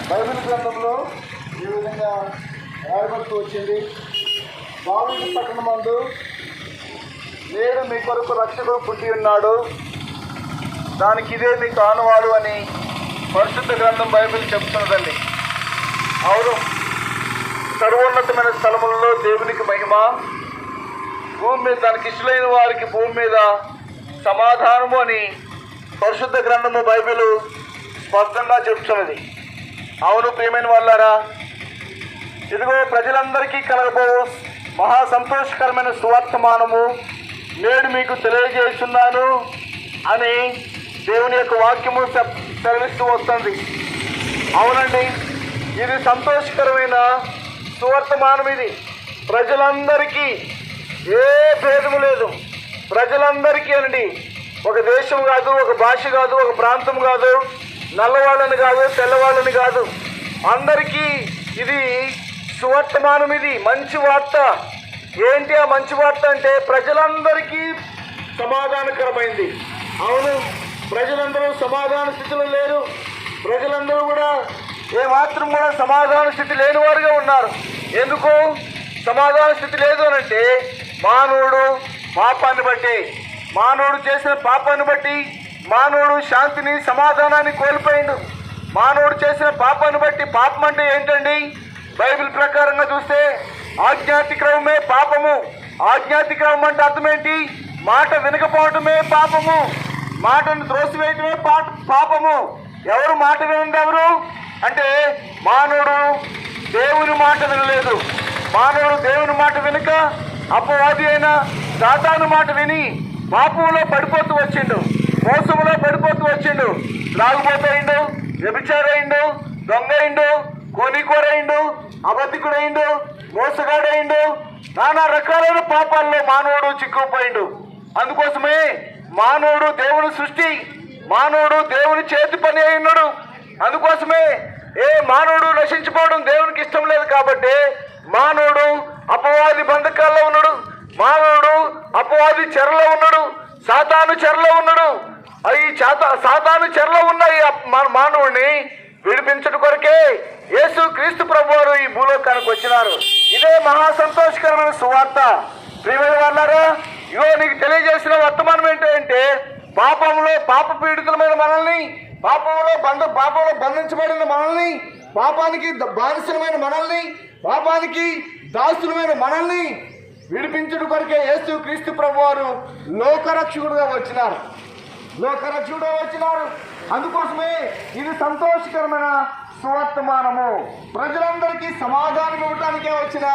Bible గ్రంథంలో ఈ విధంగా రాయబడుతూ వచ్చింది. దావీదు పట్టణమందు నేడు మీ కొరకు రక్షకుడు పుట్టి ఉన్నాడు, దానికి ఇదే మీకు ఆనవాడు అని పరిశుద్ధ గ్రంథం బైబిల్ చెప్తున్నదండి. అవును, సర్వోన్నతమైన స్థలములలో దేవునికి మహిమ, భూమి మీద తనకి ఇష్టలైన వారికి భూమి మీద సమాధానము అని పరిశుద్ధ గ్రంథము బైబిల్ స్పష్టంగా చెప్తున్నది. అవును ప్రియమైన వాళ్ళారా, ఇదిగో ప్రజలందరికీ కలగబో మహా సంతోషకరమైన సువర్తమానము నేడు మీకు తెలియజేస్తున్నాను అని దేవుని యొక్క వాక్యము సెలవిస్తూ వస్తుంది. అవునండి, ఇది సంతోషకరమైన సువర్తమానం. ఇది ప్రజలందరికీ, ఏ భేదము లేదు, ప్రజలందరికీ అండి. ఒక దేశం కాదు, ఒక భాష కాదు, ఒక ప్రాంతం కాదు, నల్లవాళ్ళని కాదు, తెల్లవాళ్ళని కాదు, అందరికీ ఇది సువర్తమానం. ఇది మంచి వార్త. ఏంటి ఆ మంచి వార్త అంటే ప్రజలందరికీ సమాధానకరమైంది. అవును, ప్రజలందరూ సమాధాన స్థితిలో లేరు. ప్రజలందరూ కూడా ఏమాత్రం కూడా సమాధాన స్థితి లేని వారుగా ఉన్నారు. ఎందుకు సమాధాన స్థితి లేదు అనంటే మానవుడు పాపాన్ని బట్టి, మానవుడు చేసిన పాపాన్ని బట్టి మానవుడు శాంతిని సమాధానాన్ని కోల్పోయిండు. మానవుడు చేసిన పాపాన్ని బట్టి, పాపం అంటే ఏంటండి? బైబిల్ ప్రకారంగా చూస్తే ఆజ్ఞాతిక్రమమే పాపము. ఆజ్ఞాతిక్రమం అంటే అర్థం ఏంటి? మాట వినకపోవటమే పాపము, మాటను త్రోసివేయటమే పాపము. ఎవరు మాట వినండి? ఎవరు అంటే మానవుడు దేవుని మాట వినలేదు. మానవుడు దేవుని మాట వినక అపవాది అయిన సాతాను మాట విని పాపంలో పడిపోతూ వచ్చిండు, మోసములో పడిపోతూ వచ్చిండు. త్రాగుబోతయిండు, వ్యభిచారైండు, దొంగయిండు, కోనికోరైండు, అబద్ధికుడైండు, మోసగాడైండు, నానా రకాలైన పాపాల్లో మానవుడు చిక్కుపోయిండు. అందుకోసమే మానవుడు దేవుని సృష్టి, మానవుడు దేవుని చేతి పని అయి ఉన్నాడు. అందుకోసమే మానవుడు నశించిపోవడం దేవునికి ఇష్టం లేదు. కాబట్టి మానవుడు అపవాది బంధకాల్లో ఉన్నాడు, మానవుడు అపవాది చెరలో ఉన్నాడు, సాతాను చెరలో ఉన్నాడు. ఈ సాతాను చెరలో ఉన్న ఈ మానవుడిని విడిపించడం కొరకే యేసు క్రీస్తు ప్రభువారు ఈ భూలోకానికి వచ్చినారు. ఇదే మహా సంతోషకరమైన సువార్త. ప్రియమైన వాళ్ళారా, ఇగో నీకు తెలియజేసిన వర్తమానం ఏంటంటే పాపంలో పాప పీడితులమైన మనల్ని, పాపంలో బంధించబడిన మనల్ని, పాపానికి బానిసలమైన మనల్ని, పాపానికి దాసులమైన మనల్ని విడిపించడం కొరకే యేసు క్రీస్తు ప్రభువారు లోకరక్షకుడుగా వచ్చినారు. అందుకోసమే ఇది సంతోషకరమైన సువర్తమానము. ప్రజలందరికీ సమాధానం ఇవ్వడానికే వచ్చిన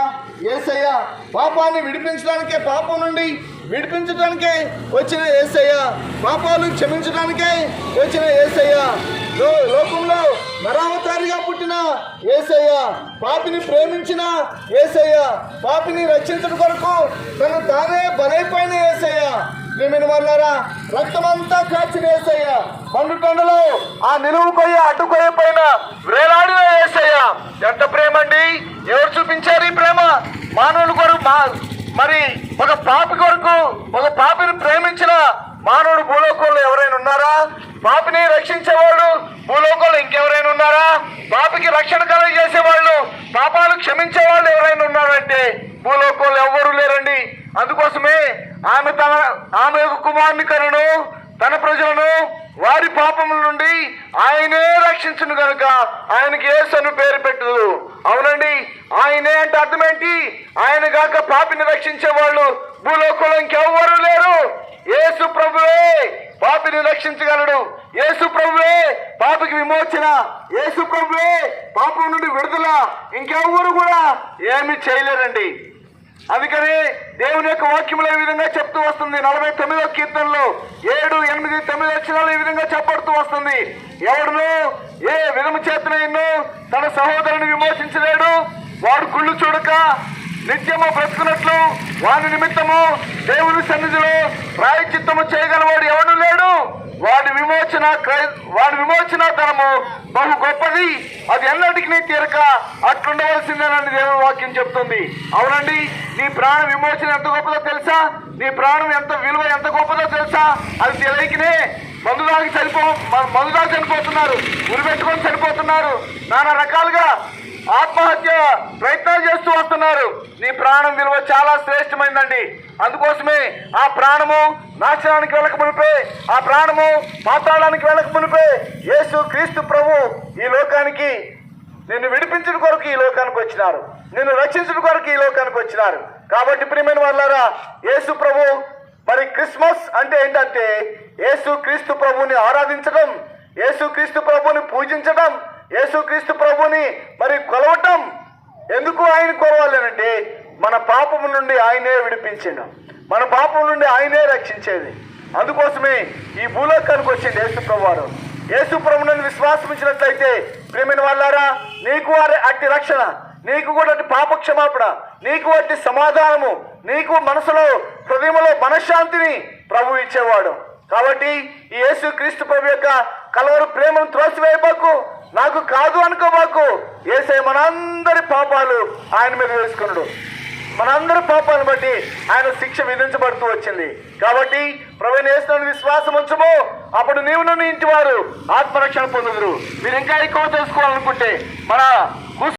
యేసయ్య, పాపాన్ని విడిపించడానికే, పాపం నుండి విడిపించడానికే వచ్చిన యేసయ్య, పాపాలు క్షమించడానికే వచ్చిన యేసయ్య, లోకంలో నరావతారిగా పుట్టిన యేసయ్య, పాపిని ప్రేమించిన యేసయ్య, పాపిని రక్షించడం కొరకు తను తానే బలైపోయిన యేసయ్య. ప్రియమైన వాళ్ళారా, రక్తమంతా కాచిన యేసయ్య, పండుటండలో ఆ నిలువు కొయ్య అడ్డు కొయ్య పైన వేలాడిన యేసయ్య. ఎంత ప్రేమ అండి! ఎవరు చూపించారు ఈ ప్రేమ? మానవుని కొరకు, మరి ఒక పాపి కొరకు, ఒక పాపిని ప్రేమించిన మానవుడు భూలోకంలో ఎవరైనా ఉన్నారా? పాపిని రక్షించేవాళ్ళు భూలోకంలో ఇంకెవరైనా ఉన్నారా? పాపికి రక్షణ కలుగజేసేవాళ్ళు, పాపాలు క్షమించేవాళ్ళు ఎవరైనా ఉన్నారంటే భూలోకంలో ఎవ్వరూ లేరండి. అందుకోసమే ఆమె కుమారుని కనును తన ప్రజలను వారి పాపముల నుండి ఆయనే రక్షించును కనుక ఆయనకి యేసు అని పేరు పెట్టదు. అవునండి, ఆయనే అంటే అర్థం ఏంటి? ఆయన గాక పాపిని రక్షించే వాళ్ళు భూలోకంలో ఇంకెవ్వరూ లేరు. యేసు ప్రభువే పాపిని రక్షించగలడు. యేసు ప్రభువే పాపికి విమోచన. యేసు ప్రభువే పాపం నుండి విడుదల. ఇంకెవ్వరు కూడా ఏమి చేయలేరండి. అందుకని దేవుని యొక్క వాక్యంలో ఈ విధంగా చెప్తూ వస్తుంది. 49వ కీర్తనలో 7, 8, 9 అక్షరాలు ఈ విధంగా చెప్పబడుతూ వస్తుంది. ఎవడును ఏ విధము చేతనైనా తన సహోదరుని విమోచించలేడు. వాడు కుళ్ళు చూడక నిత్యము బ్రతుకున్నట్లు వాని నిమిత్తము దేవుని సన్నిధిలో ప్రాయశ్చిత్తము చేయగలవాడు ఎవడు లేడు. వాడి విమోచన ధనము బహు గొప్పది, అది ఎన్నటికి తీరక అట్లుండవలసిందేనని దేవుని వాక్యం చెప్తుంది. అవునండి, నీ ప్రాణ విమోచన ఎంత గొప్పదో తెలుసా? నీ ప్రాణం ఎంత విలువ ఎంత గొప్పదో తెలుసా? అది తెలియకనే మందు తాగి చనిపోతున్నారు, ఉరిపెట్టుకొని చనిపోతున్నారు, నానా రకాలుగా ఆత్మహత్య ప్రయత్నాలు చేస్తూ వస్తున్నారు. నీ ప్రాణం విలువ చాలా శ్రేష్టమైందండి. అందుకోసమే ఆ ప్రాణము నాశనానికి వెళ్ళక మునిపే, ఆ ప్రాణము పాతాళానికి వెళ్ళక మునిపే యేసు క్రీస్తు ప్రభు ఈ లోకానికి నిన్ను విడిపించిన కొరకు ఈ లోకానికి వచ్చినారు, నిన్ను రక్షించిన కొరకు ఈ లోకానికి వచ్చినారు. కాబట్టి ప్రియమైన వాళ్ళారా, యేసు ప్రభు మరి క్రిస్మస్ అంటే ఏంటంటే యేసు క్రీస్తు ప్రభుని ఆరాధించడం, యేసు క్రీస్తు ప్రభుని పూజించడం, యేసు క్రీస్తు ప్రభుని మరి కొలవటం. ఎందుకు ఆయన కొలవాలి అంటే మన పాపము నుండి ఆయనే విడిపించడం, మన పాపం నుండి ఆయనే రక్షించేది. అందుకోసమే ఈ భూలోకానికి వచ్చింది యేసు ప్రభు వారు. యేసు ప్రభువుని విశ్వాసించినట్లయితే ప్రియమైన వాళ్ళారా, నీకు అట్టి రక్షణ, నీకు కూడా అట్టి పాప క్షమాపణ, నీకు అట్టి సమాధానము, నీకు మనసులో హృదయంలో మనశ్శాంతిని ప్రభు ఇచ్చేవాడు. కాబట్టి ఈ యేసు క్రీస్తు ప్రభు యొక్క కలవరు ప్రేమను త్రోసివేయబాకు, నాకు కాదు అనుకోబాకు. యేసయ్య మనందరి పాపాలు ఆయన మీద వేసుకున్నాడు, మనందరి పాపాలను బట్టి ఆయన శిక్ష విధించబడుతూ వచ్చింది. కాబట్టి ప్రభువైన యేసుని విశ్వాసం ఉంచము, అప్పుడు నీవు నీ ఇంటి వారు ఆత్మరక్షణ పొందుదురు. మీరు ఇంకా ఎక్కువ తెలుసుకోవాలనుకుంటే మన